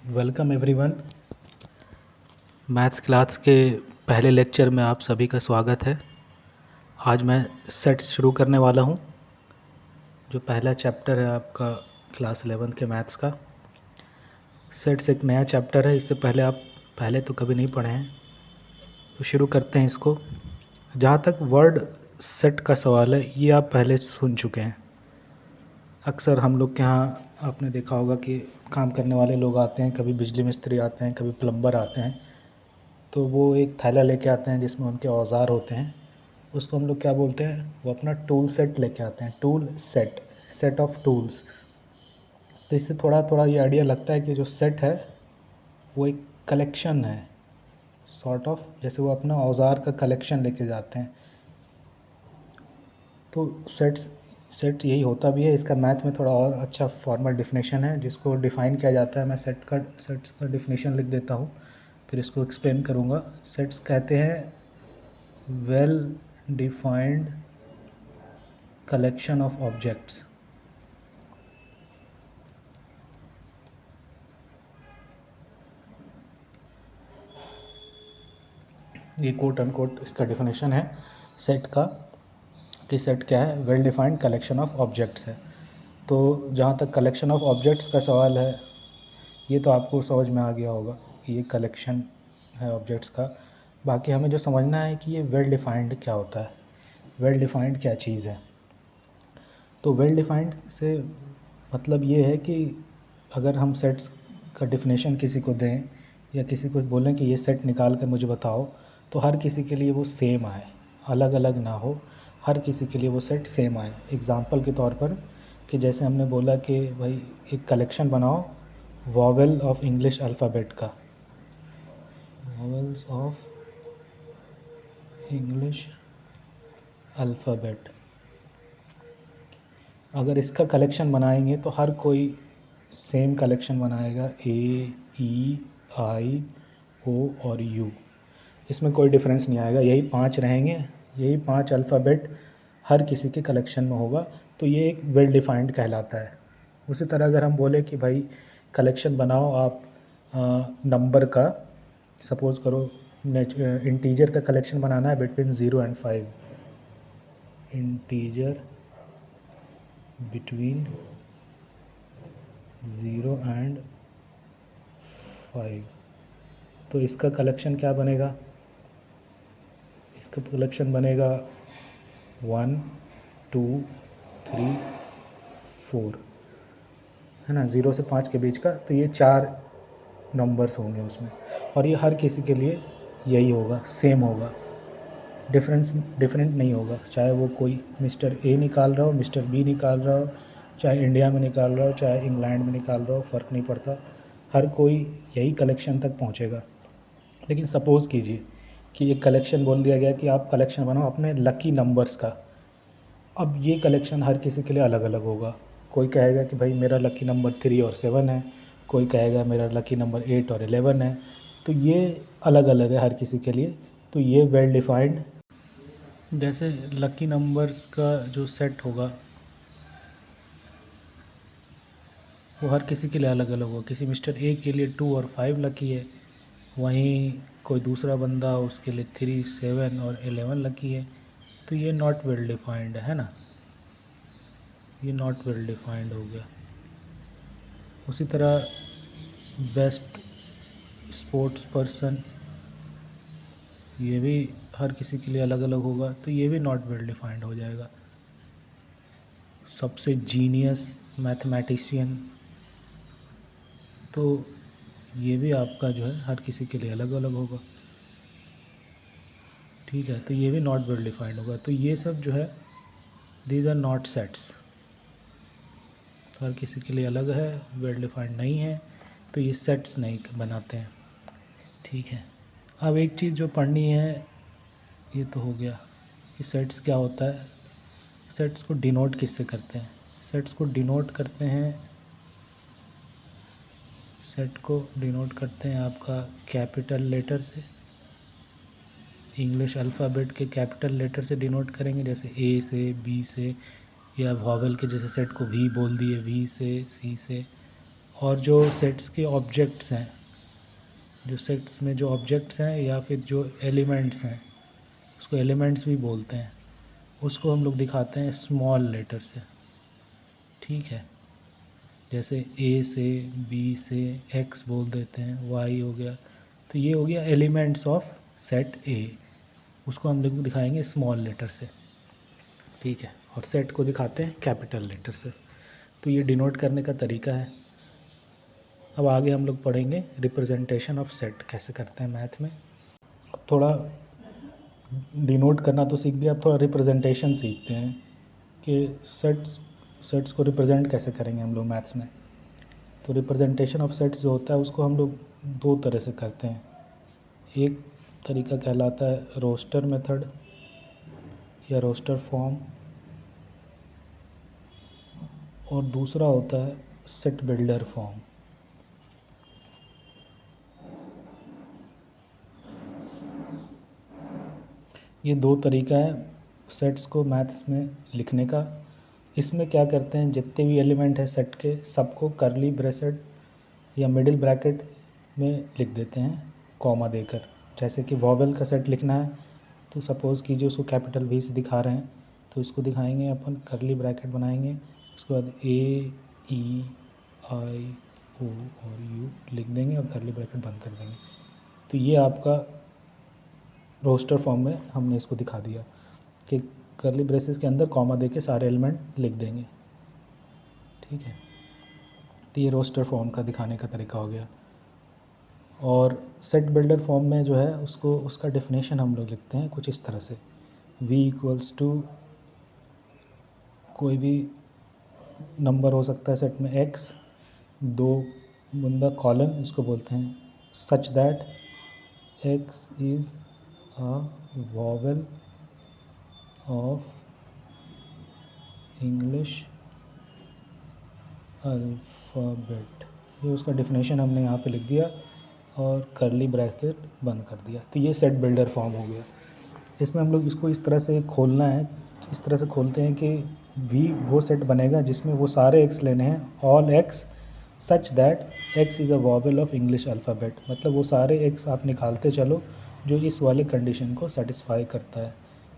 Welcome everyone. Maths class के पहले lecture में आप सभी का स्वागत है। आज मैं सेट्स शुरू करने वाला हूं। जो पहला चैप्टर है आपका क्लास 11 के मैथ्स का। सेट्स एक नया चैप्टर है, इससे पहले आप तो कभी नहीं पढ़े हैं, तो शुरू करते हैं इसको। जहाँ तक वर्ड सेट का सवाल है, ये आप पहले सुन चुके हैं। अक्सर हम लोग के यहाँ आपने देखा होगा कि काम करने वाले लोग आते हैं, कभी बिजली मिस्त्री आते हैं, कभी प्लम्बर आते हैं, तो वो एक थैला लेके आते हैं जिसमें उनके औज़ार होते हैं। उसको हम लोग क्या बोलते हैं, वो अपना टूल सेट लेके आते हैं। Tool set, set of tools. तो इससे थोड़ा थोड़ा ये आइडिया लगता है कि जो सेट है वो एक कलेक्शन है, सॉर्ट ऑफ, जैसे वो अपना औज़ार का कलेक्शन लेके जाते हैं। तो सेट यही होता भी है। इसका मैथ में थोड़ा और अच्छा फॉर्मल डिफिनेशन है जिसको डिफ़ाइन किया जाता है। मैं सेट्स का डिफिनेशन लिख देता हूँ, फिर इसको एक्सप्लेन करूँगा। सेट्स कहते हैं well defined collection of objects। ये कोट अनकोट इसका डिफिनेशन है सेट का, कि सेट क्या है, well defined collection of objects है। तो जहाँ तक कलेक्शन ऑफ ऑब्जेक्ट्स का सवाल है, ये तो आपको समझ में आ गया होगा कि ये कलेक्शन है ऑब्जेक्ट्स का। बाकी हमें जो समझना है कि ये वेल डिफाइंड क्या होता है, वेल डिफाइंड क्या चीज़ है। तो वेल डिफाइंड से मतलब ये है कि अगर हम सेट्स का डिफिनेशन किसी को दें या किसी को बोलें कि ये सेट निकाल कर मुझे बताओ, तो हर किसी के लिए वो सेम आए, अलग अलग ना हो, हर किसी के लिए वो सेट सेम आए। एग्ज़ाम्पल के तौर पर कि जैसे हमने बोला कि भाई एक कलेक्शन बनाओ वॉवेल ऑफ इंग्लिश अल्फ़ाबेट का, वॉवेल्स ऑफ इंग्लिश अल्फ़ाबेट। अगर इसका कलेक्शन बनाएंगे तो हर कोई सेम कलेक्शन बनाएगा, ए, ई, आई, ओ और यू। इसमें कोई डिफरेंस नहीं आएगा, यही 5 रहेंगे, यही 5 अल्फ़ाबेट हर किसी के कलेक्शन में होगा। तो ये एक वेल डिफाइंड कहलाता है। उसी तरह अगर हम बोले कि भाई कलेक्शन बनाओ आप नंबर का, सपोज़ करो इंटीजर का कलेक्शन बनाना है between 0 and 5, integer between 0 and 5, तो इसका कलेक्शन क्या बनेगा, इसका कलेक्शन बनेगा 1 2 3 4, है ना, 0 से 5 के बीच का। तो ये 4 नंबर्स होंगे उसमें, और ये हर किसी के लिए यही होगा, सेम होगा, डिफरेंट नहीं होगा। चाहे वो कोई मिस्टर ए निकाल रहा हो, मिस्टर बी निकाल रहा हो, चाहे इंडिया में निकाल रहा हो, चाहे इंग्लैंड में निकाल रहा हो, फ़र्क नहीं पड़ता, हर कोई यही कलेक्शन तक पहुंचेगा। लेकिन सपोज़ कीजिए कि एक कलेक्शन बोल दिया गया कि आप कलेक्शन बनाओ अपने लकी नंबर्स का। अब ये कलेक्शन हर किसी के लिए अलग अलग होगा। कोई कहेगा कि भाई मेरा लकी नंबर 3 और 7 है, कोई कहेगा मेरा लकी नंबर 8 और 11 है। तो ये अलग अलग है हर किसी के लिए। तो ये वेल डिफाइंड, जैसे लकी नंबर्स का जो सेट होगा वो हर किसी के लिए अलग अलग होगा। किसी मिस्टर ए के लिए 2 और 5 लकी है, वहीं कोई दूसरा बंदा उसके लिए 3 7 और 11 लकी है। तो ये नॉट वेल डिफाइंड है ना, ये नॉट वेल डिफाइंड हो गया। उसी तरह बेस्ट स्पोर्ट्स पर्सन, ये भी हर किसी के लिए अलग अलग होगा, तो ये भी नॉट वेल डिफाइंड हो जाएगा। सबसे जीनियस मैथमेटिशियन, तो ये भी आपका जो है हर किसी के लिए अलग अलग होगा, ठीक है। तो ये भी नॉट वेल डिफाइंड होगा। तो ये सब जो है दीज आर नॉट सेट्स, हर किसी के लिए अलग है, वेल डिफाइंड नहीं है, तो ये सेट्स नहीं बनाते हैं, ठीक है। अब एक चीज़ जो पढ़नी है, ये तो हो गया कि सेट्स क्या होता है। सेट्स को डिनोट किससे करते हैं, सेट्स को डिनोट करते हैं, सेट को डिनोट करते हैं आपका कैपिटल लेटर से, इंग्लिश अल्फ़ाबेट के कैपिटल लेटर से डिनोट करेंगे, जैसे ए से, बी से, या वॉवेल के जैसे सेट को वी बोल दिए, वी से, सी से, और जो सेट्स के ऑब्जेक्ट्स हैं, जो सेट्स में जो ऑब्जेक्ट्स हैं या फिर जो एलिमेंट्स हैं, उसको एलिमेंट्स भी बोलते हैं, उसको हम लोग दिखाते हैं स्मॉल लेटर से। ठीक है, जैसे ए से, बी से, एक्स बोल देते हैं, वाई हो गया, तो ये हो गया एलिमेंट्स ऑफ सेट ए, उसको हम लोग दिखाएंगे स्मॉल लेटर से। ठीक है, और सेट को दिखाते हैं कैपिटल लेटर से। तो ये डिनोट करने का तरीका है। अब आगे हम लोग पढ़ेंगे रिप्रेजेंटेशन ऑफ सेट कैसे करते हैं मैथ में। अब थोड़ा डिनोट करना तो सीख गया, अब थोड़ा रिप्रेजेंटेशन सीखते हैं कि सेट्स को रिप्रेजेंट कैसे करेंगे हम लोग मैथ्स में। तो रिप्रेजेंटेशन ऑफ सेट्स जो होता है उसको हम लोग दो तरह से करते हैं। एक तरीका कहलाता है रोस्टर मेथड या रोस्टर फॉर्म, और दूसरा होता है सेट बिल्डर फॉर्म। ये दो तरीका है सेट्स को मैथ्स में लिखने का। इसमें क्या करते हैं, जितने भी एलिमेंट हैं सेट के सबको कर्ली ब्रेसेट या मिडिल ब्रैकेट में लिख देते हैं कॉमा देकर। जैसे कि वॉवेल का सेट लिखना है तो सपोज़ कीजिए उसको कैपिटल वी से दिखा रहे हैं, तो इसको दिखाएंगे अपन कर्ली ब्रैकेट बनाएंगे, उसके बाद ए ई आई ओ और यू लिख देंगे और कर्ली ब्रैकेट बंद कर देंगे। तो ये आपका रोस्टर फॉर्म में हमने इसको दिखा दिया कि कर्ली ब्रेसेस के अंदर कॉमा देके सारे एलिमेंट लिख देंगे। ठीक है, तो ये रोस्टर फॉर्म का दिखाने का तरीका हो गया। और सेट बिल्डर फॉर्म में जो है उसको उसका डेफिनेशन हम लोग लिखते हैं कुछ इस तरह से, v इक्वल्स टू कोई भी नंबर हो सकता है सेट में x, दो बुंदा कॉलन, इसको बोलते हैं such that x is a vowel of English alphabet. ये उसका डेफिनेशन हमने यहाँ पे लिख दिया और कर्ली ब्रैकेट बंद कर दिया। तो ये सेट बिल्डर फॉर्म हो गया। इसमें हम लोग इसको इस तरह से खोलना है, इस तरह से खोलते हैं कि v वो सेट बनेगा जिसमें वो सारे x लेने हैं, all x such that x is a vowel of English alphabet. मतलब वो सारे x आप निकालते चलो जो इस वाले कंडीशन को सेटिस्फाई करता है।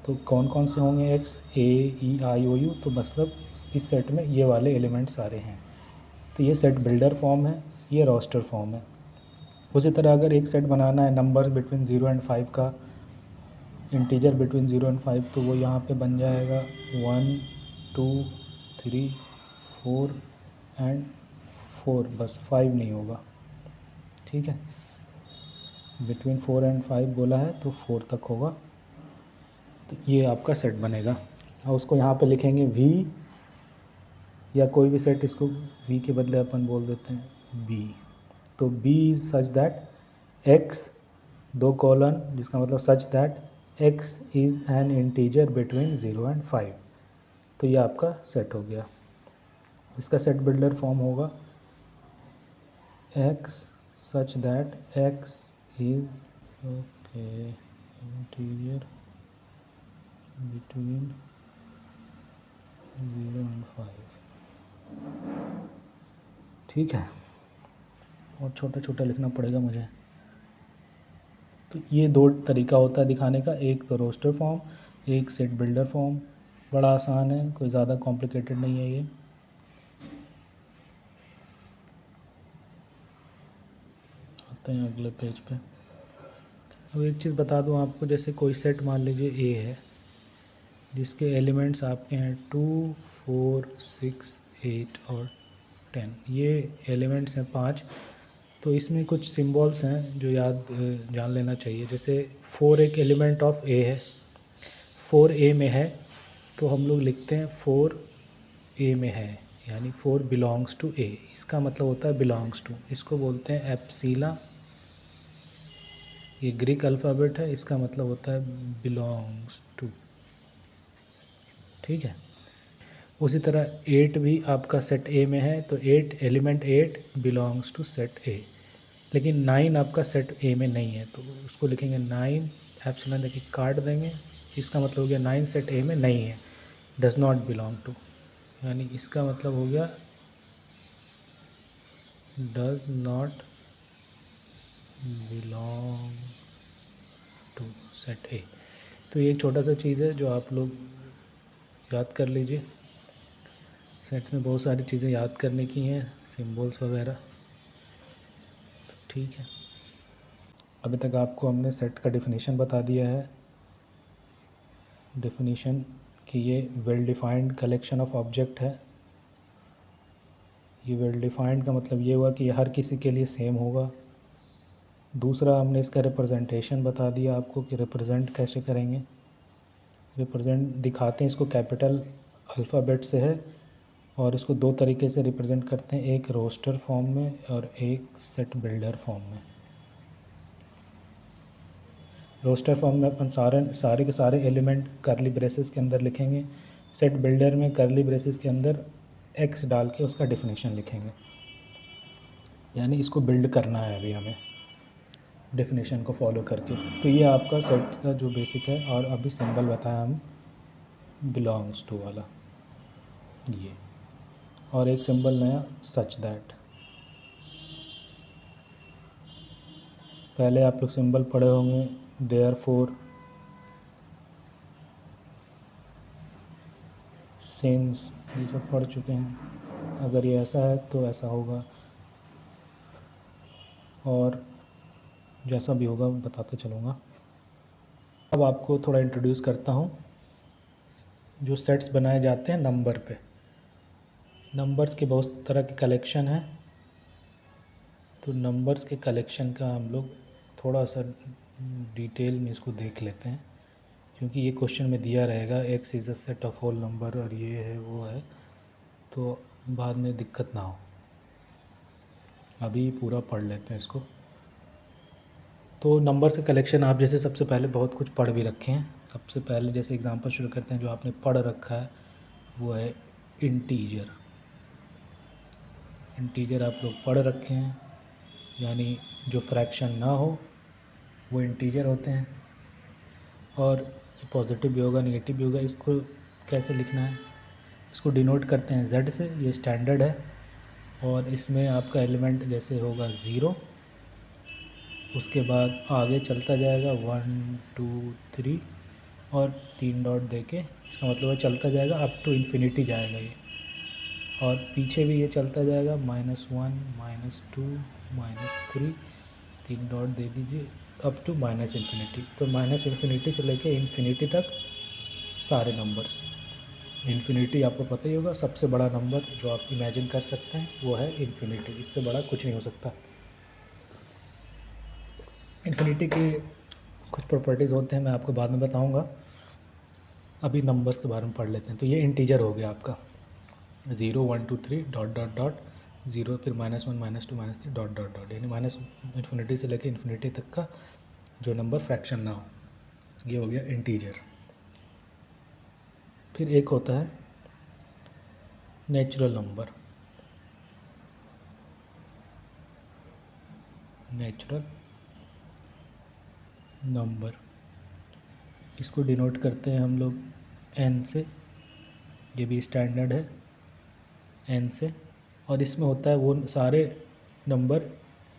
तो कौन कौन से होंगे x, a e i o u, तो मतलब इस सेट में ये वाले एलिमेंट सारे हैं। तो ये सेट बिल्डर फॉर्म है, ये रोस्टर फॉर्म है। उसी तरह अगर एक सेट बनाना है नंबर बिटवीन 0 एंड 5 का, इंटीजर बिटवीन 0 एंड 5, तो वो यहाँ पे बन जाएगा 1 2 3 4 एंड 4, बस 5 नहीं होगा। ठीक है, बिटवीन 4 एंड 5 बोला है तो 4 तक होगा। तो ये आपका सेट बनेगा और उसको यहाँ पे लिखेंगे v, या कोई भी सेट इसको v के बदले अपन बोल देते हैं b। तो b is such that x, दो कॉलन जिसका मतलब such that x is an integer between 0 and 5। तो ये आपका सेट हो गया। इसका सेट बिल्डर फॉर्म होगा x such that x is okay integer between 0 and 5। ठीक है, और छोटा छोटा लिखना पड़ेगा मुझे। तो ये दो तरीका होता है दिखाने का, एक तो रोस्टर फॉर्म, एक सेट बिल्डर फॉर्म। बड़ा आसान है, कोई ज़्यादा कॉम्प्लिकेटेड नहीं है ये। आते हैं अगले पेज पे। अब एक चीज़ बता दूं आपको, जैसे कोई सेट मान लीजिए ए है जिसके एलिमेंट्स आपके हैं 2 4 6 8 और 10, ये एलिमेंट्स हैं 5। तो इसमें कुछ सिंबल्स हैं जो जान लेना चाहिए। जैसे 4 एक एलिमेंट ऑफ ए है, 4 ए में है, तो हम लोग लिखते हैं 4 ए में है, यानी 4 बिलोंग्स टू ए। इसका मतलब होता है बिलोंग्स टू, इसको बोलते हैं एप्सिला। ये ग्रीक अल्फ़ाबेट है, इसका मतलब होता है बिलोंग्स टू। ठीक है, उसी तरह 8 भी आपका सेट ए में है, तो 8 element 8 belongs to set A. लेकिन 9 आपका सेट ए में नहीं है, तो उसको लिखेंगे 9 एप्सिलॉन देखिए काट देंगे, इसका मतलब हो गया 9 सेट ए में नहीं है, डज़ नॉट बिलोंग टू। यानी इसका मतलब हो गया does not belong to set A. तो ये एक छोटा सा चीज़ है जो आप लोग याद कर लीजिए। सेट में बहुत सारी चीज़ें याद करने की हैं, सिंबल्स वगैरह। तो ठीक है, अभी तक आपको हमने सेट का डेफिनेशन बता दिया है। डेफिनेशन कि ये well defined collection of object है। ये वेल डिफाइंड का मतलब ये हुआ कि ये हर किसी के लिए सेम होगा। दूसरा, हमने इसका रिप्रेजेंटेशन बता दिया आपको कि रिप्रेजेंट कैसे करेंगे। रिप्रेजेंट दिखाते हैं इसको कैपिटल अल्फ़ाबेट से है, और इसको दो तरीके से रिप्रेजेंट करते हैं, एक रोस्टर फॉर्म में और एक सेट बिल्डर फॉर्म में। रोस्टर फॉर्म में अपन सारे के सारे एलिमेंट करली ब्रेसेस के अंदर लिखेंगे। सेट बिल्डर में करली ब्रेसेस के अंदर एक्स डाल के उसका डेफिनेशन लिखेंगे, यानी इसको बिल्ड करना है अभी हमें डेफिनेशन को फॉलो करके। तो ये आपका सेट का जो बेसिक है। और अभी सिंबल बताया हम बिलोंग्स टू वाला, ये, और एक सिंबल नया सच दैट। पहले आप लोग सिंबल पढ़े होंगे, देयरफॉर, सिंस, ये सब पढ़ चुके हैं। अगर ये ऐसा है तो ऐसा होगा, और जैसा भी होगा बताते चलूँगा। अब आपको थोड़ा इंट्रोड्यूस करता हूँ। जो सेट्स बनाए जाते हैं नंबर पे, नंबर्स के बहुत तरह के कलेक्शन है। तो नंबर्स के कलेक्शन का हम लोग थोड़ा सा डिटेल में इसको देख लेते हैं, क्योंकि ये क्वेश्चन में दिया रहेगा x is a set of whole number, और ये है वो है, तो बाद में दिक्कत ना हो। अभी पूरा पढ़ लेते हैं इसको। तो नंबर्स का कलेक्शन आप जैसे सबसे पहले बहुत कुछ पढ़ भी रखे हैं। सबसे पहले जैसे एग्जांपल शुरू करते हैं, जो आपने पढ़ रखा है वो है इंटीजर। इंटीजर आप लोग पढ़ रखे हैं, यानी जो फ्रैक्शन ना हो वो इंटीजर होते हैं। और ये पॉजिटिव भी होगा, नेगेटिव भी होगा। इसको कैसे लिखना है, इसको डिनोट करते हैं z से, ये स्टैंडर्ड है। और इसमें आपका एलिमेंट जैसे होगा 0, उसके बाद आगे चलता जाएगा 1 2 3 और 3 डॉट देके, इसका मतलब है चलता जाएगा अप टू इन्फिनिटी जाएगा ये। और पीछे भी ये चलता जाएगा -1 -2 -3, 3 डॉट दे दीजिए अप टू -इन्फिनिटी। तो -इन्फिनिटी से लेके इन्फिनिटी तक सारे नंबर्स। इन्फिनिटी आपको पता ही होगा, सबसे बड़ा नंबर जो आप इमेजिन कर सकते हैं वो है इन्फिनिटी। इससे बड़ा कुछ नहीं हो सकता। इन्फिनिटी के कुछ प्रॉपर्टीज़ होते हैं, मैं आपको बाद में बताऊंगा। अभी नंबर्स के बारे में पढ़ लेते हैं। तो ये इंटीजर हो गया आपका 0 1 2 3 डॉट डॉट डॉट 0, फिर -1 -2 -3 डॉट डॉट डॉट, यानी माइनस इन्फिनिटी से लेकर इन्फिनिटी तक का जो नंबर फ्रैक्शन ना हो, ये हो गया इंटीजर। फिर एक होता है नेचुरल नंबर। नेचुरल नंबर, इसको डिनोट करते हैं हम लोग n से, ये भी स्टैंडर्ड है n से। और इसमें होता है वो सारे नंबर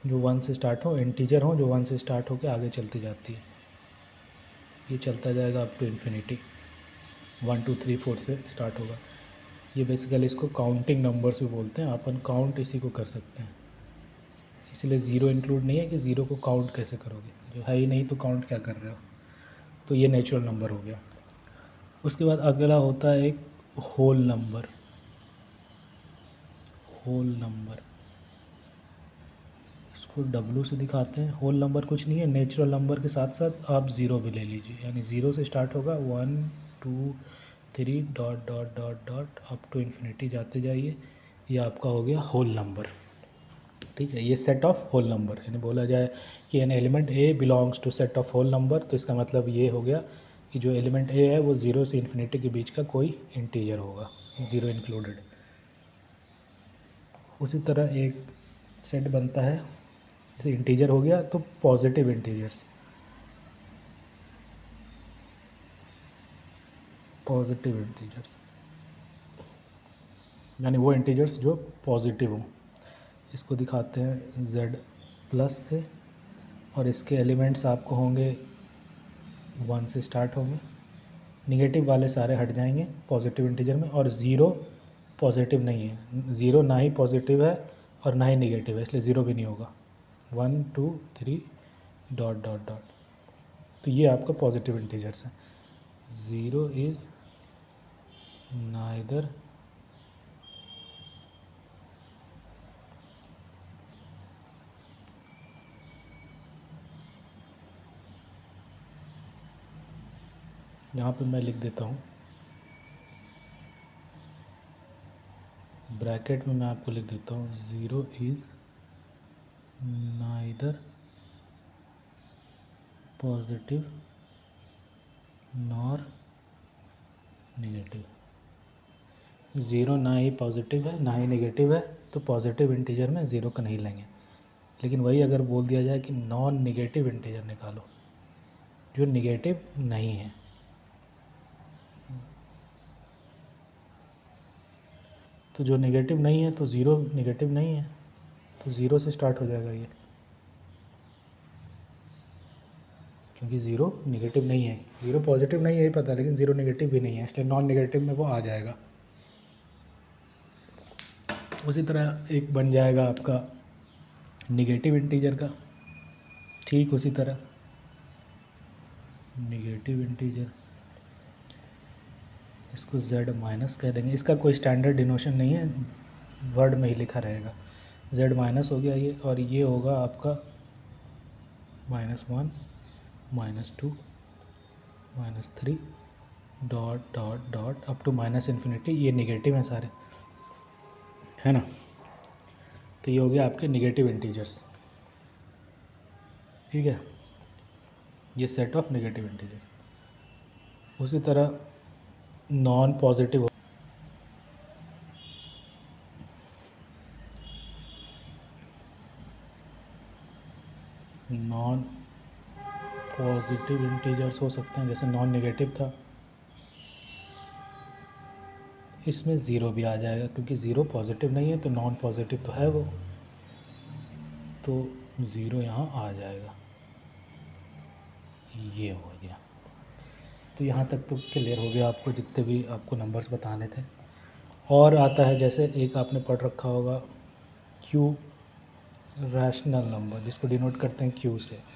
जो 1 से स्टार्ट हो, इंटीजर हो, जो 1 से स्टार्ट होकर आगे चलती जाती है। ये चलता जाएगा अप टू इन्फिनिटी, 1 2 3 4 से स्टार्ट होगा। ये बेसिकली इसको काउंटिंग नंबर्स भी बोलते हैं, अपन काउंट इसी को कर सकते हैं। इसलिए ज़ीरो इंक्लूड नहीं है कि ज़ीरो को काउंट कैसे करोगे, जो है ही नहीं तो काउंट क्या कर रहे हो। तो ये नेचुरल नंबर हो गया। उसके बाद अगला होता है एक होल नंबर। होल नंबर, इसको W से दिखाते हैं। होल नंबर कुछ नहीं है, नेचुरल नंबर के साथ साथ आप ज़ीरो भी ले लीजिए, यानी ज़ीरो से स्टार्ट होगा 1 2 3 dot dot dot dot up to infinity जाते जाइए। ये आपका हो गया होल नंबर। ठीक है, ये सेट ऑफ होल नंबर, यानी बोला जाए कि an element a belongs to set of whole number, तो इसका मतलब ये हो गया कि जो एलिमेंट ए है वो 0 से इन्फिनिटी के बीच का कोई इंटीजर होगा, 0 इंक्लूडेड। उसी तरह एक सेट बनता है, जैसे इंटीजर हो गया तो पॉजिटिव इंटीजर्स, पॉजिटिव इंटीजर्स यानी वो इंटीजर्स जो पॉजिटिव हों। इसको दिखाते हैं z प्लस से, और इसके एलिमेंट्स आपको होंगे 1 से स्टार्ट होंगे। निगेटिव वाले सारे हट जाएंगे पॉजिटिव इंटीजर में, और ज़ीरो पॉजिटिव नहीं है, ज़ीरो ना ही पॉजिटिव है और ना ही निगेटिव है, इसलिए ज़ीरो भी नहीं होगा। 1 2 3 डॉट डॉट डॉट, तो ये आपका पॉजिटिव इंटीजर्स है। ज़ीरो इज़ नाइदर यहाँ पे मैं लिख देता हूँ, ब्रैकेट में मैं आपको लिख देता हूँ, zero is neither positive nor negative. Zero ना ही पॉजिटिव है ना ही नेगेटिव है, तो पॉजिटिव इंटीजर में ज़ीरो का नहीं लेंगे। लेकिन वही अगर बोल दिया जाए कि नॉन नेगेटिव इंटीजर निकालो, जो नेगेटिव नहीं है, तो जो नेगेटिव नहीं है तो ज़ीरो नेगेटिव नहीं है, तो ज़ीरो से स्टार्ट हो जाएगा ये, क्योंकि ज़ीरो नेगेटिव नहीं है। ज़ीरो पॉजिटिव नहीं है ये पता, लेकिन ज़ीरो नेगेटिव भी नहीं है, इसलिए नॉन नेगेटिव में वो आ जाएगा। उसी तरह एक बन जाएगा आपका नेगेटिव इंटीजर का, ठीक उसी तरह नेगेटिव इंटीजर, इसको z माइनस कह देंगे। इसका कोई स्टैंडर्ड डिनोशन नहीं है, वर्ड में ही लिखा रहेगा। z माइनस हो गया ये, और ये होगा आपका -1 -2 -3 dot dot dot up to -infinity. ये नेगेटिव हैं सारे, है ना। तो ये हो गया आपके नेगेटिव इंटीजर्स, ठीक है, ये सेट ऑफ नेगेटिव इंटीजर्स। उसी तरह non positive, non positive integers हो सकते हैं, जैसे नॉन नेगेटिव था, इसमें ज़ीरो भी आ जाएगा, क्योंकि ज़ीरो पॉजिटिव नहीं है तो नॉन पॉजिटिव तो है वो, तो ज़ीरो यहाँ आ जाएगा। ये हो गया। तो यहाँ तक तो क्लियर हो गया आपको, जितने भी आपको नंबर्स बताने थे। और आता है, जैसे एक आपने पढ़ रखा होगा क्यू रैशनल नंबर, जिसको डिनोट करते हैं क्यू से।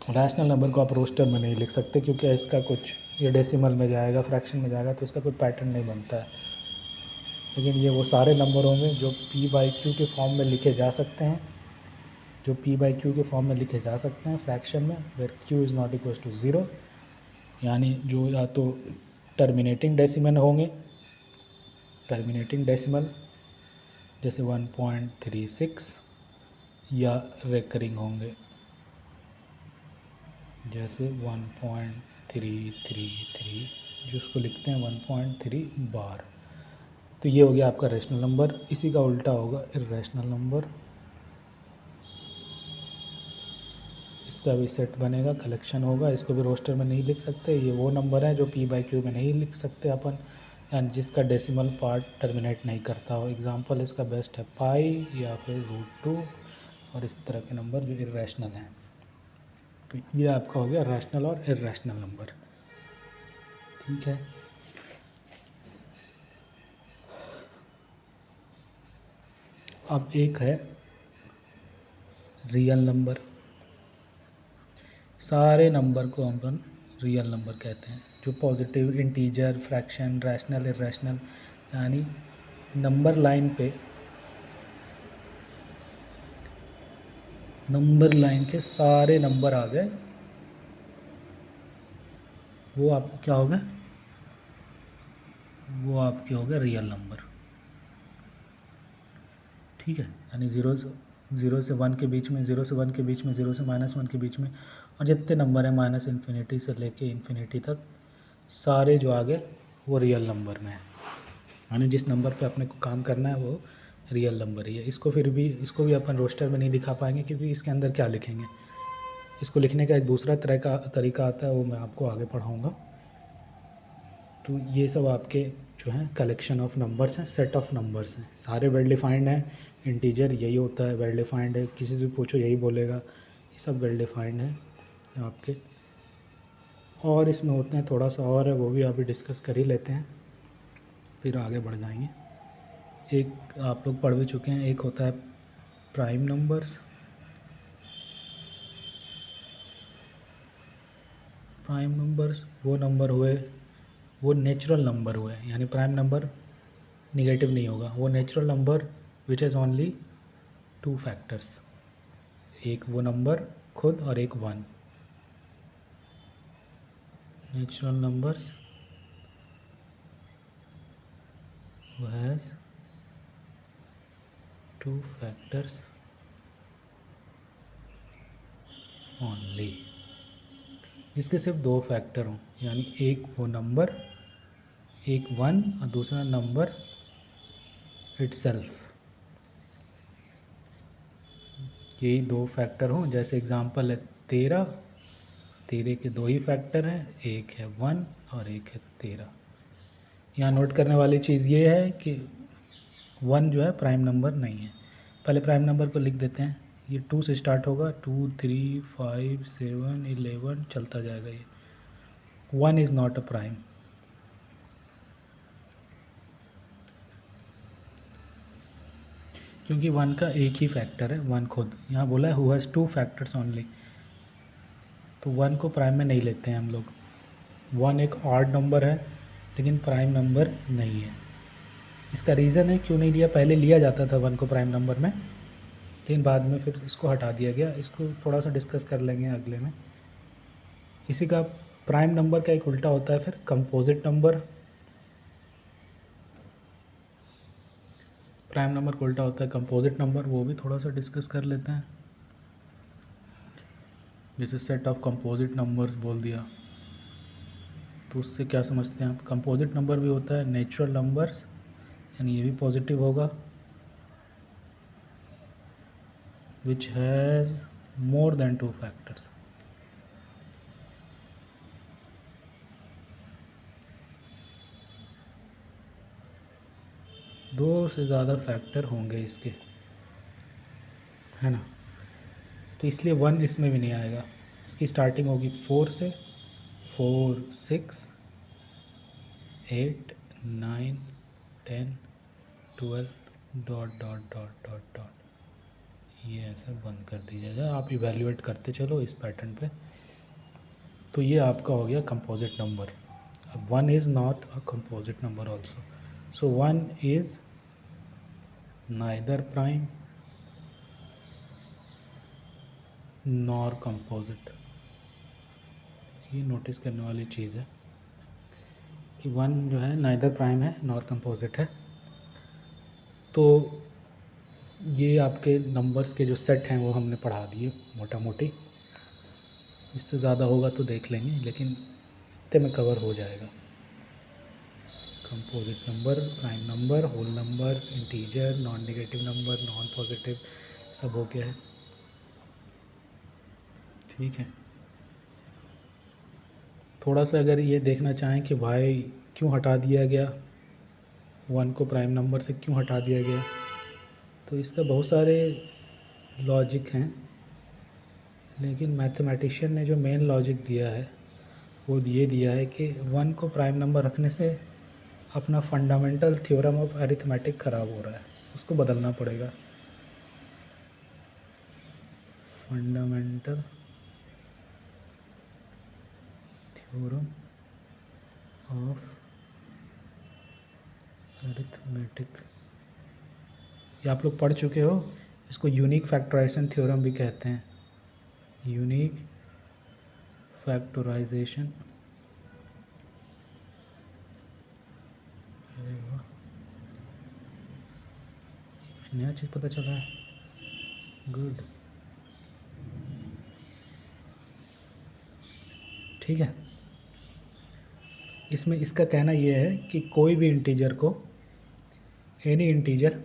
रैशनल नंबर को आप रोस्टर में नहीं लिख सकते, क्योंकि इसका कुछ, ये डेसिमल में जाएगा, फ्रैक्शन में जाएगा, तो इसका कोई पैटर्न नहीं बनता है। लेकिन ये वो सारे नंबर होंगे जो p/q के फॉर्म में लिखे जा सकते हैं, जो p/q के फॉर्म में लिखे जा सकते हैं फ्रैक्शन में, where q is not equal to zero, यानी जो या तो टर्मिनेटिंग डेसिमल होंगे, टर्मिनेटिंग डेसिमल जैसे 1.36, या रेकरिंग होंगे जैसे 1.333, जिसको लिखते हैं 1.3 बार। तो ये हो गया आपका रैशनल नंबर। इसी का उल्टा होगा इर्रेशनल नंबर, इसका भी सेट बनेगा, कलेक्शन होगा, इसको भी रोस्टर में नहीं लिख सकते। ये वो नंबर हैं जो p/q में नहीं लिख सकते अपन, यानी जिसका डेसिमल पार्ट टर्मिनेट नहीं करता हो। एग्जांपल इसका बेस्ट है पाई या फिर √2 और इस तरह के नंबर जो इर्रेशनल हैं। तो ये आपका हो गया रैशनल और इर्रेशनल नंबर, ठीक है। अब एक है रियल नंबर। सारे नंबर को हम रियल नंबर कहते हैं, जो positive, integer, fraction, rational, irrational, यानी नंबर लाइन पे, नंबर लाइन के सारे नंबर आ गए, वो आपको क्या हो गए, वो आपके हो गए रियल नंबर, ठीक है। यानी ज़ीरो से 1 के बीच में, 0 से 1 के बीच में, 0 से -1 के बीच में, और जितने नंबर हैं -इन्फिनिटी से लेके इन्फिनिटी तक, सारे जो आ गए वो रियल नंबर में है। यानी जिस नंबर पे अपने को काम करना है वो रियल नंबर ही है। इसको भी अपन रोस्टर में नहीं दिखा पाएंगे, क्योंकि इसके अंदर क्या लिखेंगे। इसको लिखने का एक दूसरा तरीका आता है, वो मैं आपको आगे पढ़ाऊँगा। तो ये सब आपके जो हैं कलेक्शन ऑफ नंबर्स हैं, सेट ऑफ नंबर्स हैं, सारे वेल डिफाइंड हैं। इंटीजर यही होता है, वेल डिफाइंड है, किसी से पूछो यही बोलेगा, ये सब वेल डिफाइंड है आपके। और इसमें होते हैं थोड़ा सा और है, वो भी अभी डिस्कस कर ही लेते हैं, फिर आगे बढ़ जाएंगे। एक आप लोग पढ़ भी चुके हैं, एक होता है प्राइम नंबर्स। प्राइम नंबर्स वो नंबर हुए, वो नेचुरल नंबर हुए, यानी प्राइम नंबर निगेटिव नहीं होगा, वो natural number which is only 2 factors, एक वो नंबर खुद और एक 1। Natural numbers who has 2 factors only, जिसके सिर्फ 2 फैक्टर हों, यानी एक वो नंबर, एक 1 और दूसरा नंबर इटसेल्फ, यही 2 फैक्टर हों। जैसे एग्जांपल है 13, 13 के 2 ही फैक्टर हैं, एक है 1 और एक है 13। यहाँ नोट करने वाली चीज़ ये है कि 1 जो है प्राइम नंबर नहीं है। पहले प्राइम नंबर को लिख देते हैं, ये 2 से स्टार्ट होगा, 2 3 5 7 11 चलता जाएगा। ये 1 इज़ नॉट अ प्राइम, क्योंकि 1 का एक ही फैक्टर है, 1 खुद। यहाँ बोला है हु हैज़ 2 फैक्टर्स ओनली, तो 1 को प्राइम में नहीं लेते हैं हम लोग। 1 एक ऑड नंबर है लेकिन प्राइम नंबर नहीं है। इसका रीज़न है क्यों नहीं लिया, पहले लिया जाता था 1 को प्राइम नंबर में, लेकिन बाद में फिर इसको हटा दिया गया। इसको थोड़ा सा डिस्कस कर लेंगे अगले में। इसी का प्राइम नंबर का एक उल्टा होता है फिर कंपोजिट नंबर। प्राइम नंबर का उल्टा होता है कंपोजिट नंबर, वो भी थोड़ा सा डिस्कस कर लेते हैं। जैसे सेट ऑफ कंपोजिट नंबर्स बोल दिया, तो उससे क्या समझते हैं आप। कंपोजिट नंबर भी होता है नेचुरल नंबर्स, यानी ये भी पॉजिटिव होगा, which has more than 2 factors. दो से ज़्यादा फैक्टर होंगे इसके, है ना। तो इसलिए 1 इसमें भी नहीं आएगा। इसकी स्टार्टिंग होगी 4 से, 4 6 8 9 10 12 dot dot dot dot dot, ये ऐसे बंद कर दीजिएगा। आप इवेल्युएट करते चलो इस पैटर्न पे। तो ये आपका हो गया composite number. 1 is not a composite number also, so 1 is neither prime nor composite. ये नोटिस करने वाली चीज़ है कि 1 जो है नाइदर प्राइम है नॉर कंपोजिट है। तो ये आपके नंबर्स के जो सेट हैं वो हमने पढ़ा दिए मोटा मोटी। इससे ज़्यादा होगा तो देख लेंगे, लेकिन इतने में कवर हो जाएगा। Composite number, prime number, whole number, integer, non negative number, non positive, सब हो गया है। ठीक है, थोड़ा सा अगर ये देखना चाहें कि भाई क्यों हटा दिया गया, 1 को प्राइम नंबर से क्यों हटा दिया गया, तो इसका बहुत सारे लॉजिक हैं, लेकिन मैथमेटिशियन ने जो मेन लॉजिक दिया है वो ये दिया है कि 1 को प्राइम नंबर रखने से अपना फंडामेंटल थ्योरम ऑफ अरिथमेटिक ख़राब हो रहा है, उसको बदलना पड़ेगा। फंडामेंटल थ्योरम ऑफ अरिथमेटिक, ये आप लोग पढ़ चुके हो। इसको यूनिक फैक्टराइजेशन थ्योरम भी कहते हैं। यूनिक फैक्टराइजेशन, नया चीज़ पता चला है, गुड। ठीक है, इसमें इसका कहना यह है कि कोई भी इंटीजर को, any integer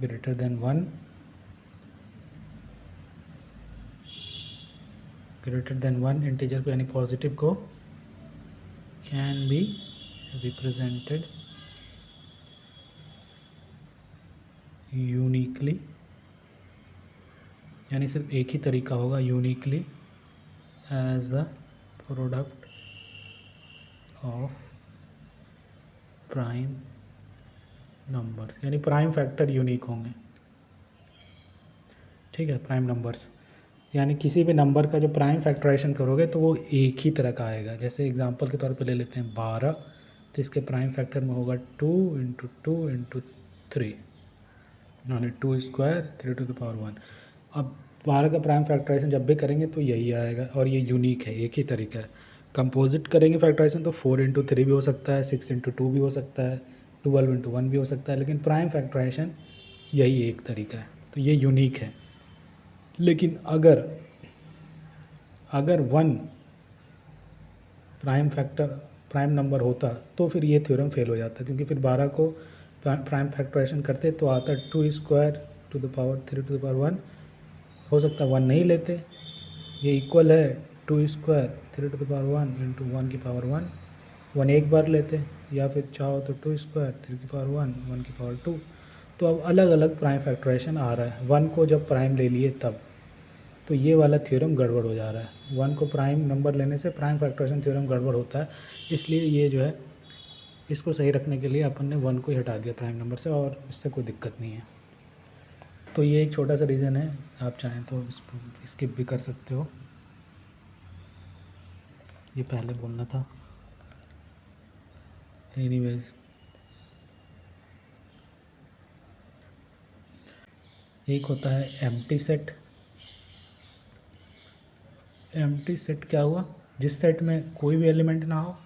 greater than 1 greater than 1 integer को यानी पॉजिटिव को कैन बी रिप्रेजेंटेड यूनिकली, यानी सिर्फ एक ही तरीका होगा, uniquely as a product of prime numbers, यानी प्राइम फैक्टर यूनिक होंगे। ठीक है, प्राइम नंबर्स यानी किसी भी नंबर का जो प्राइम फैक्टराइजेशन करोगे तो वो एक ही तरह का आएगा। जैसे एग्जांपल के तौर पे ले लेते हैं 12, तो इसके प्राइम फैक्टर में होगा 2 इंटू 2 इंटू 3, यानी 2 स्क्वायर 3 टू द पावर 1। अब 12 का प्राइम फैक्टराइजेशन जब भी करेंगे तो यही आएगा और ये यूनिक है, एक ही तरीका है। कंपोजिट करेंगे फैक्टराइजेशन तो 4 इंटू 3 भी हो सकता है, 6 इंटू 2 भी हो सकता है, 12 इंटू 1 भी हो सकता है, लेकिन प्राइम फैक्टराइजेशन यही एक तरीका है, तो ये यूनिक है। लेकिन अगर 1 प्राइम नंबर होता तो फिर ये थ्योरम फेल हो जाता, क्योंकि फिर 12 को प्राइम फैक्टराइजेशन करते तो आता 2 square to the power 3 to the power 1, हो सकता है 1 नहीं लेते, ये इक्वल है 2 square 3 to the power 1 into 1 की पावर 1 एक बार लेते, या फिर चाहो तो 2 स्क्वायर 3 की पावर 1 की पावर 2। तो अब अलग अलग प्राइम फैक्टराइजेशन आ रहा है, 1 को जब प्राइम ले लिए तब, तो ये वाला थ्योरम गड़बड़ हो जा रहा है। 1 को प्राइम नंबर लेने से प्राइम फैक्टराइजेशन थ्योरम गड़बड़ होता है, इसलिए ये जो है इसको सही रखने के लिए अपन ने 1 को ही हटा दिया प्राइम नंबर से, और इससे कोई दिक्कत नहीं है। तो ये एक छोटा सा रीज़न है, आप चाहें तो इसको स्किप भी कर सकते हो, ये पहले बोलना था। एनीवेज, एक होता है एम्प्टी सेट। एम्प्टी सेट क्या हुआ, जिस सेट में कोई भी एलिमेंट ना हो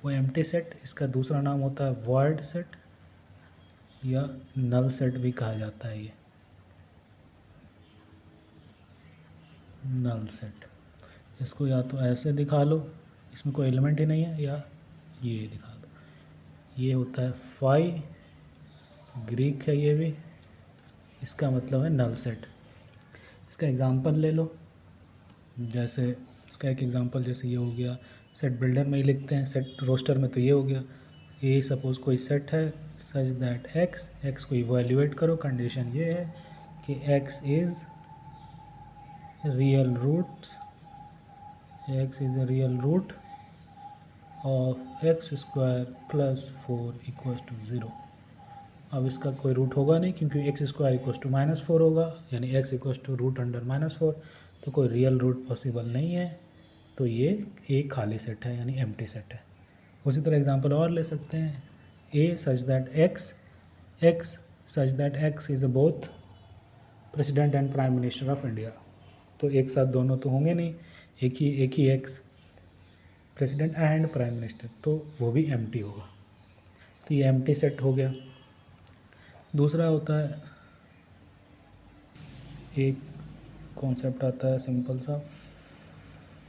वो एम्प्टी सेट। इसका दूसरा नाम होता है वॉइड सेट या नल सेट भी कहा जाता है। ये नल सेट, इसको या तो ऐसे दिखा लो, इसमें कोई एलिमेंट ही नहीं है, या ये दिखा दो। ये होता है फाई, ग्रीक है ये भी, इसका मतलब है नल सेट। इसका एग्जांपल ले लो, जैसे इसका एक एग्जांपल जैसे ये हो गया, सेट बिल्डर में ही लिखते हैं, सेट रोस्टर में तो ये हो गया। ये सपोज कोई सेट है सच दैट एक्स को इवैल्यूएट करो, कंडीशन ये है कि x is real roots, x is a real root of x square plus 4 equals to 0। अब इसका कोई रूट होगा नहीं, क्योंकि एक्स स्क्वायर इक्वल्स टू -4 होगा, यानी x equals to root under -4, तो कोई रियल रूट पॉसिबल नहीं है। तो ये एक खाली सेट है, यानी एम्प्टी सेट है। उसी तरह एग्जांपल और ले सकते हैं, a such that X such that X is both president and prime minister of India. तो एक साथ दोनों तो होंगे नहीं, एक ही X president and prime minister, तो वो भी एम्प्टी होगा। तो ये एम्प्टी सेट हो गया। दूसरा होता है, एक कॉन्सेप्ट आता है सिंपल सा,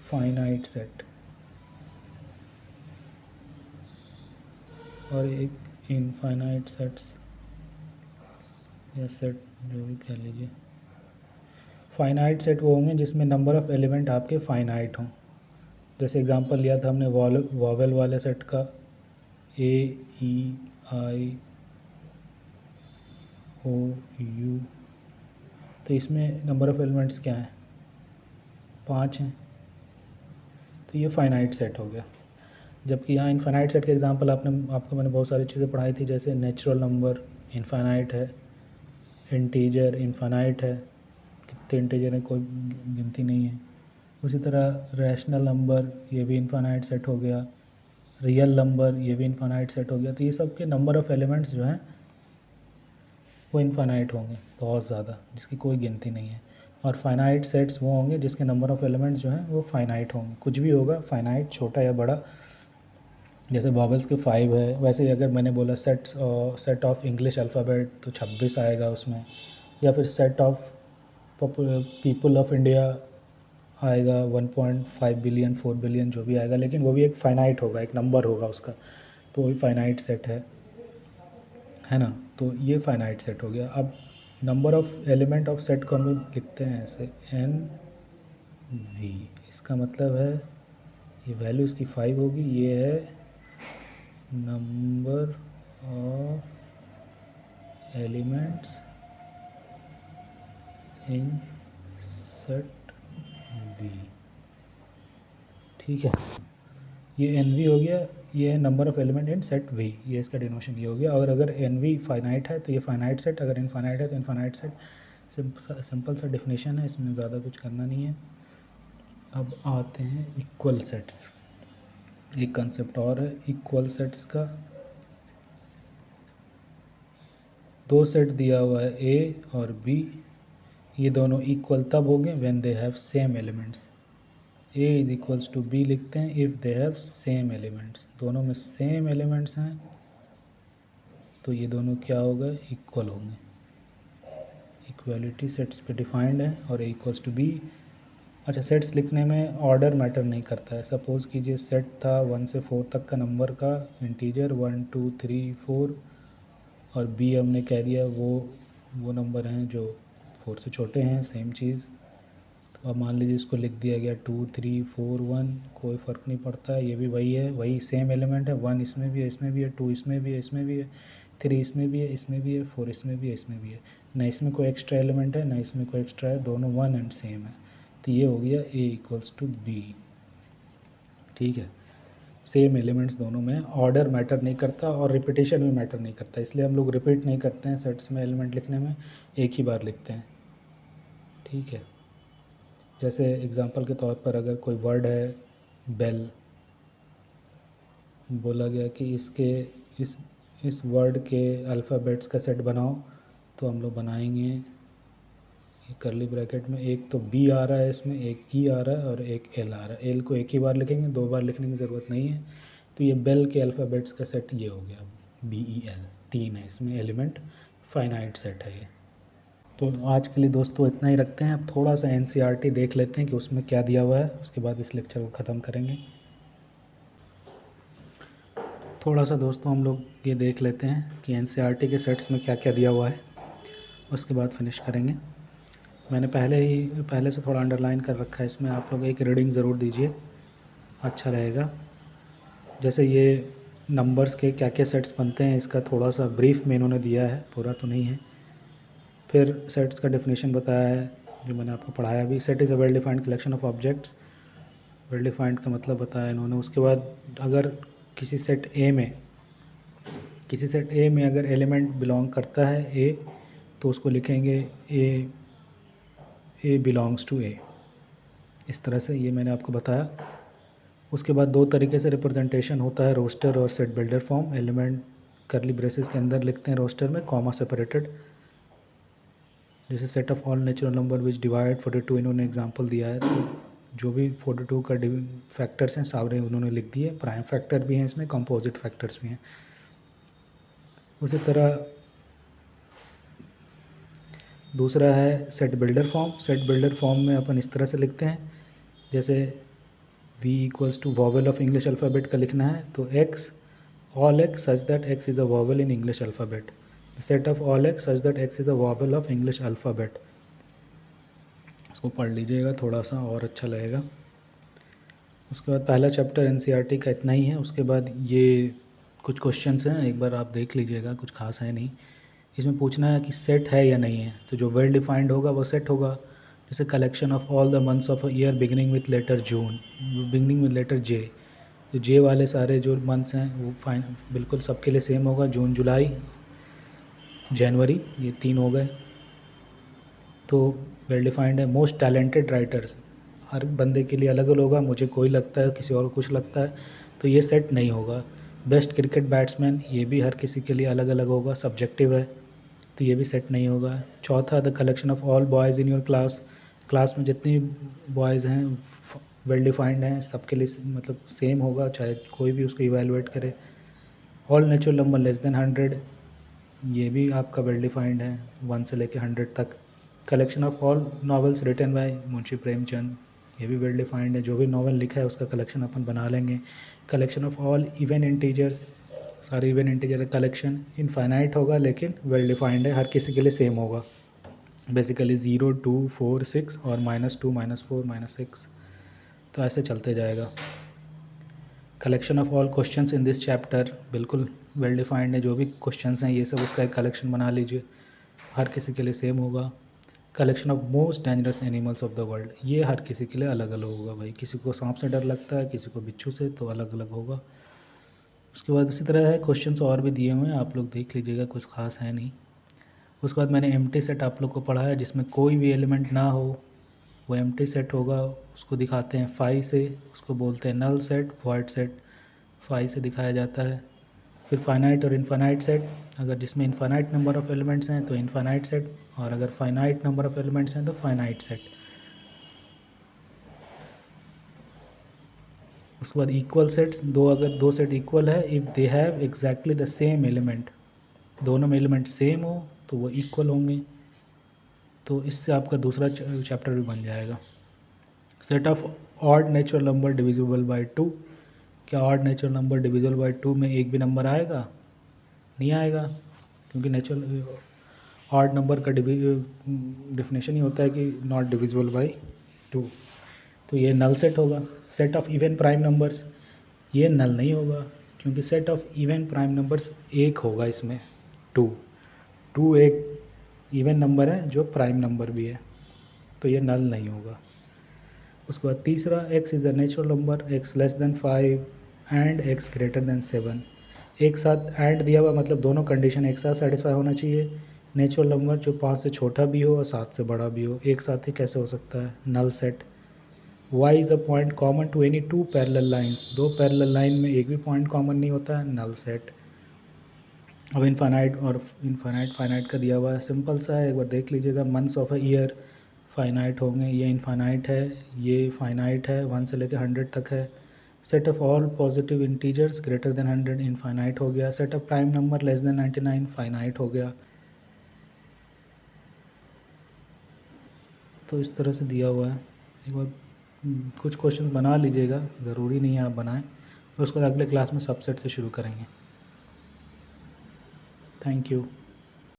फाइनाइट सेट, और एक इनफाइनाइट सेट्स या सेट जो भी कह लीजिए। फाइनाइट सेट वो होंगे जिसमें नंबर ऑफ़ एलिमेंट आपके फाइनाइट हों। जैसे एग्जांपल लिया था हमने वॉवेल वाले सेट का, ए ई आई ओ यू, तो इसमें नंबर ऑफ़ एलिमेंट्स क्या हैं, 5 हैं, तो ये फाइनाइट सेट हो गया। जबकि यहाँ इनफाइनाइट सेट के एग्जांपल आपको मैंने बहुत सारी चीज़ें पढ़ाई थी, जैसे नेचुरल नंबर इनफाइनाइट है, इंटीजर इनफाइनाइट है, कितने इंटीजर हैं कोई गिनती नहीं है। उसी तरह रैशनल नंबर, ये भी इनफाइनाइट सेट हो गया, रियल नंबर ये भी इनफाइनाइट सेट हो गया। तो ये सब के नंबर ऑफ़ एलिमेंट्स जो हैं वो इनफाइनाइट होंगे, बहुत ज़्यादा, जिसकी कोई गिनती नहीं है। और फाइनाइट सेट्स वो होंगे जिसके नंबर ऑफ़ एलिमेंट्स जो हैं वो फाइनाइट होंगे, कुछ भी होगा फाइनाइट, छोटा या बड़ा। जैसे वॉवेल्स के 5 है, वैसे ही अगर मैंने बोला सेट ऑफ इंग्लिश अल्फ़ाबेट तो 26 आएगा उसमें, या फिर set of people of India आएगा 1.5 बिलियन 4 बिलियन जो भी आएगा, लेकिन वो भी एक फाइनाइट होगा, एक नंबर होगा उसका, तो वही फाइनाइट सेट है ना। तो ये फाइनाइट सेट हो गया। अब number of element of set को हम लोग लिखते हैं ऐसे, एन वी, इसका मतलब है ये वैल्यू इसकी 5 होगी, ये है number of elements in set V. ठीक है, ये एन वी हो गया, ये है number of element in set V, ये इसका डिनोशन ये हो गया। और अगर एन वी फाइनाइट है तो ये फाइनाइट सेट, अगर इनफाइनाइट है तो इनफाइनाइट सेट। सिंपल सा डेफिनेशन है, इसमें ज़्यादा कुछ करना नहीं है। अब आते हैं इक्वल सेट्स। एक कंसेप्ट और है इक्वल सेट्स का। दो सेट दिया हुआ है ए और बी, ये दोनों इक्वल तब हो गए when they have same elements. A is equals to B लिखते हैं if they have same elements, दोनों में सेम एलिमेंट्स हैं तो ये दोनों क्या हो गए, इक्वल होंगे। इक्वलिटी सेट्स पे डिफाइंड है। और ए इक्वल्स टू बी। अच्छा, सेट्स लिखने में ऑर्डर मैटर नहीं करता है। सपोज़ कीजिए सेट था 1 से 4 तक का नंबर का इंटीजर, 1 2 3 4, और बी हमने कह दिया वो नंबर हैं जो 4 से छोटे हैं, सेम चीज़। तो अब मान लीजिए इसको लिख दिया गया 2 3 4 1, कोई फ़र्क नहीं पड़ता है, ये भी वही है, वही सेम एलिमेंट है। 1 इसमें भी है, इसमें भी है, 2 इसमें भी है, इसमें भी है, 3 इसमें भी है, इसमें भी है, 4 इसमें भी है, इसमें भी है। ना इसमें कोई एक्स्ट्रा एलिमेंट है, ना इसमें कोई एक्स्ट्रा है, दोनों 1 एंड सेम है। तो ये हो गया ए इक्वल्स टू बी। ठीक है, सेम एलिमेंट्स दोनों में, ऑर्डर मैटर नहीं करता और रिपीटेशन भी मैटर नहीं करता, इसलिए हम लोग रिपीट नहीं करते हैं सेट्स में एलिमेंट लिखने में, एक ही बार लिखते हैं। ठीक है, जैसे एग्जांपल के तौर पर अगर कोई वर्ड है बेल, बोला गया कि इसके इस वर्ड के अल्फ़ाबेट्स का सेट बनाओ, तो हम लोग बनाएंगे करली ब्रैकेट में, एक तो बी आ रहा है इसमें, एक ई आ रहा है और एक एल आ रहा है। एल को एक ही बार लिखेंगे, 2 बार लिखने की ज़रूरत नहीं है। तो ये बेल के अल्फ़ाबेट्स का सेट ये हो गया, बी ई एल, 3 है इसमें एलिमेंट, फाइनाइट सेट है ये। तो आज के लिए दोस्तों इतना ही रखते हैं। अब थोड़ा सा एनसीईआरटी देख लेते हैं कि उसमें क्या दिया हुआ है, उसके बाद इस लेक्चर को ख़त्म करेंगे। थोड़ा सा दोस्तों हम लोग ये देख लेते हैं कि एनसीईआरटी के सेट्स में क्या क्या दिया हुआ है, उसके बाद फिनिश करेंगे। मैंने पहले से थोड़ा अंडरलाइन कर रखा है इसमें, आप लोग एक रीडिंग ज़रूर दीजिए, अच्छा रहेगा। जैसे ये नंबर्स के क्या क्या सेट्स बनते हैं, इसका थोड़ा सा ब्रीफ में इन्होंने दिया है, पूरा तो नहीं है। फिर सेट्स का डेफिनेशन बताया है जो मैंने आपको पढ़ाया भी। Set is a well defined collection of objects, well defined का मतलब बताया इन्होंने। उसके बाद अगर किसी सेट ए में अगर एलिमेंट बिलोंग करता है ए, तो उसको लिखेंगे ए बिलोंग्स टू ए, इस तरह से ये मैंने आपको बताया। उसके बाद 2 तरीके से रिप्रेजेंटेशन होता है, रोस्टर और सेट बिल्डर फॉर्म। एलिमेंट करली ब्रेसेस के अंदर लिखते हैं रोस्टर में, कॉमा सेपरेटेड। जैसे set of all natural number which divide 42, इन्होंने एग्जांपल दिया है, तो जो भी 42 का फैक्टर्स हैं सारे उन्होंने लिख दिए। प्राइम फैक्टर भी हैं इसमें, कंपोजिट फैक्टर्स भी हैं। उसी तरह दूसरा है set builder form. Set builder form में अपन इस तरह से लिखते हैं, जैसे v equals to vowel of English alphabet का लिखना है, तो x all x such that x is a vowel in English alphabet, the set of all x such that x is a vowel of English alphabet। इसको पढ़ लीजिएगा थोड़ा सा और अच्छा लगेगा। उसके बाद पहला चैप्टर एनसीईआरटी का इतना ही है। उसके बाद ये कुछ क्वेश्चंस हैं, एक बार आप देख लीजिएगा, कुछ खास है नहीं। इसमें पूछना है कि सेट है या नहीं है, तो जो वेल डिफाइंड होगा वो सेट होगा। जैसे collection of all the months of a year beginning with letter June, beginning with letter J, तो जे वाले सारे जो मंथ्स हैं वो बिल्कुल सबके लिए सेम होगा। जून जुलाई जनवरी, ये 3 हो गए, तो वेल डिफाइंड है। मोस्ट टैलेंटेड राइटर्स, हर बंदे के लिए अलग अलग होगा, मुझे कोई लगता है, किसी और को कुछ लगता है, तो ये सेट नहीं होगा। बेस्ट क्रिकेट बैट्समैन, ये भी हर किसी के लिए अलग अलग होगा, सब्जेक्टिव है, तो ये भी सेट नहीं होगा। चौथा, the collection of all boys in your class, class में जितनी बॉयज़ हैं वेल डिफाइंड हैं, सबके लिए मतलब सेम होगा, चाहे कोई भी उसको इवैल्यूएट करे। All natural number less than 100, ये भी आपका वेल डिफाइंड है, 1 से लेकर 100 तक। Collection of all novels written by Munshi Premchand, ये भी वेल डिफाइंड है, जो भी नॉवल लिखा है उसका कलेक्शन अपन बना लेंगे। Collection of all even integers, सारे इवन इंटीजर कलेक्शन इनफाइनाइट होगा लेकिन वेल डिफाइंड है, हर किसी के लिए सेम होगा। बेसिकली 0 2 4 6 और -2 -4 -6। तो ऐसे चलते जाएगा। Collection of all questions in this chapter, बिल्कुल वेल डिफाइंड है, जो भी क्वेश्चंस हैं ये सब उसका एक कलेक्शन बना लीजिए, हर किसी के लिए सेम होगा। Collection of most dangerous animals of the world, ये हर किसी के लिए अलग अलग होगा भाई, किसी को सांप से डर लगता है, किसी को बिच्छू से, तो अलग अलग होगा। उसके बाद इसी तरह है क्वेश्चंस और भी दिए हुए हैं, आप लोग देख लीजिएगा, कुछ खास है नहीं। उसके बाद मैंने एम्प्टी सेट आप लोग को पढ़ाया, जिसमें कोई भी एलिमेंट ना हो, वो एम्प्टी सेट होगा, उसको दिखाते हैं फाई से, उसको बोलते हैं null set, void set phi से दिखाया जाता है। फिर फाइनाइट और इनफाइनाइट सेट, अगर जिसमें इनफाइनाइट नंबर ऑफ एलिमेंट्स हैं तो इनफाइनाइट सेट, और अगर फाइनाइट नंबर ऑफ एलिमेंट्स हैं तो फाइनाइट सेट। उसके बाद इक्वल सेट्स, अगर दो सेट इक्वल है, if they have exactly the same element, दोनों में एलिमेंट सेम हो तो वो इक्वल होंगे, तो इससे आपका दूसरा चैप्टर भी बन जाएगा। Set of odd natural number divisible by 2, क्या odd natural number divisible by 2 में एक भी नंबर आएगा? नहीं आएगा, क्योंकि नेचुरल ऑड नंबर का डिफिनेशन ही होता है कि नॉट डिविजिबल बाय 2, तो ये नल सेट होगा। Set of even prime numbers, ये नल नहीं होगा, क्योंकि set of even prime numbers एक होगा इसमें, 2 एक इवन नंबर है जो प्राइम नंबर भी है, तो ये नल नहीं होगा। उसके बाद तीसरा, x is a natural number, x less than 5 and x greater than 7, एक साथ एंड दिया हुआ, मतलब दोनों कंडीशन एक साथ सेटिस्फाई होना चाहिए। नेचुरल नंबर जो 5 से छोटा भी हो और 7 से बड़ा भी हो, एक साथ ही कैसे हो सकता है? Null set. y is a point common to any 2 parallel lines, 2 parallel line में एक भी पॉइंट कॉमन नहीं होता है, नल सेट। अब इनफाइनाइट और फाइनाइट का दिया हुआ है, सिंपल सा है, एक बार देख लीजिएगा। Months of a year finite होंगे, ये इनफाइनाइट है, ये फाइनाइट है, 1 से लेकर 100 तक है। Set of all positive integers greater than 100 infinite हो गया। Set of prime number less than 99 finite हो गया। तो इस तरह से दिया हुआ है, एक बार कुछ क्वेश्चन बना लीजिएगा, ज़रूरी नहीं है आप बनाएं, और उसके बाद अगले क्लास में सबसेट से शुरू करेंगे। Thank you.